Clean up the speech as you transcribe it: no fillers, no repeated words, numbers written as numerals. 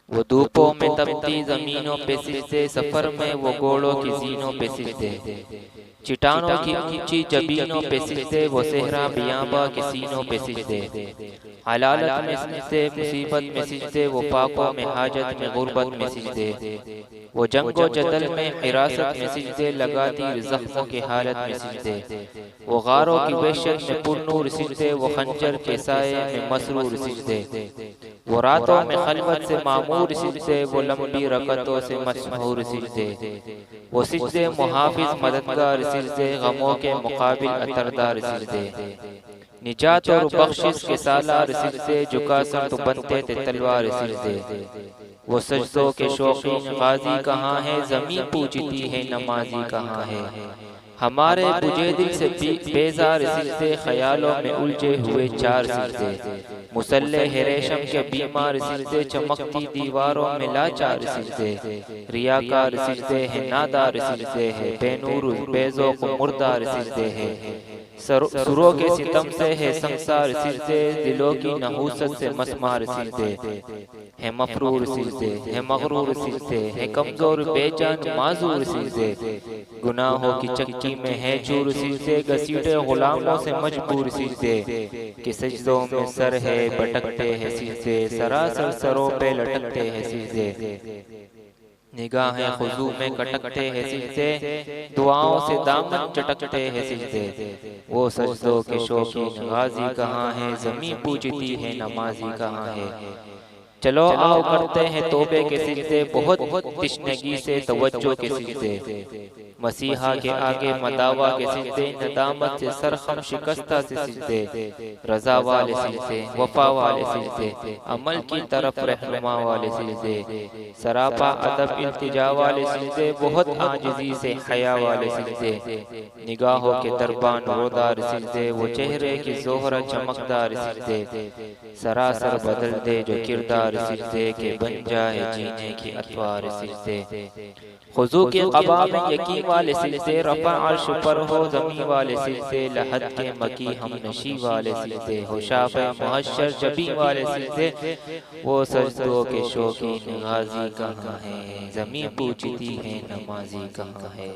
वो धूपों में तपती जमीनों पे सिजदे, सफर में वो घोड़ों की जीनों पे सिजदे, चिटानों की ऊंची जबीनों पे सिजदे, वो सहरा बियाबा के सीनों पे सिजदे, हलालत में सिजदे, मुसीबत में सिजदे, वो पाकों में हाजत में गुर्बत में सिजदे, वो जंगो जदल में हिरासत में सिजदे, लगाती जख्मों की हालत में सिजदे, वो गारों की वहशत में पुरनूर सिजदे, वो खंजर के साये में मसरूर सिजदे, वो रातों में खलवत से मामूर सिजदे, वो लंबी रकतों से मशहूर सिजदे, वो सिजदे मुहाफिज मददगार सिजदे, गमों के मुकाबिल अतरदार सिजदे, निजात और बख्शिश के सालार सिजदे, झुका सर तो बनते थे तलवार सिजदे, वो सजदों के शौकीन गाजी कहाँ है, जमीन पूछती है नमाजी कहाँ है, हमारे बुझे दिल से बेजार सिजदे, ख्यालों में उलझे हुए चार सिजदे, मुसल्ले है रेशम के बीमार सिजदे, चमकती दीवारों में लाचार सिजदे, रियाकार सिजदे है, नादार सिजदे है, बेनूर बेजो को मुर्दार सिजदे है, सुरों के सितम से है संसार सिजदे, दिलों की नहूसत से मसमार सिजदे है, मफरूर सिजदे है, मगरूर सिजदे है, कमजोर बेजान माजूर सिजदे, गुनाहों की चक्की में है चूर सिजदे, घसीटे गुलामों से मजबूर सिजदे, कि सजदों में सर है भटकते हैं सिजदे, सरासर सरों पे लटकते हैं सिजदे, निगाहें खुजू में कटकते हैं सिजदे, दुआओं से दामन चटकते हैं सिजदे, वो सजदों के शौकीन गाजी कहाँ है, जमीन पूछती है नमाजी कहाँ है, चलो आओ करते हैं तौबे के सिजदे, बहुत तिश्नगी से तवज्जो के सिजदे, मसीहा के आगे मदावा के सिजदे, नदामत से सरखम शिकस्ता से सिजदे, रजा वाले सिजदे, वफा वाले सिजदे, अमल की तरफ रहनुमा वाले सिजदे, सरापा अदब इल्तिजा वाले सिजदे, बहुत आजिजी से हया वाले सिजदे, निगाहों के दरबान रोदार सिजदे, वो चेहरे की जोहरा चमकदार सिजदे, सरासर बदल दे जो किरदार सिजदे, के बन जाए जीने की अतवार सिजदे, खुजू के क़बा में यकीन वाले सिजदे, रफ़ा अर्श पर हो ज़मीन वाले सिजदे, लहद के मकी हम नशी वाले सिजदे, हो शाफ़े मुहश्शर जबी वाले सिजदे, वो सजदों के शौकीन गाजी कहाँ है, ज़मीन पूछती है नमाजी कहाँ है।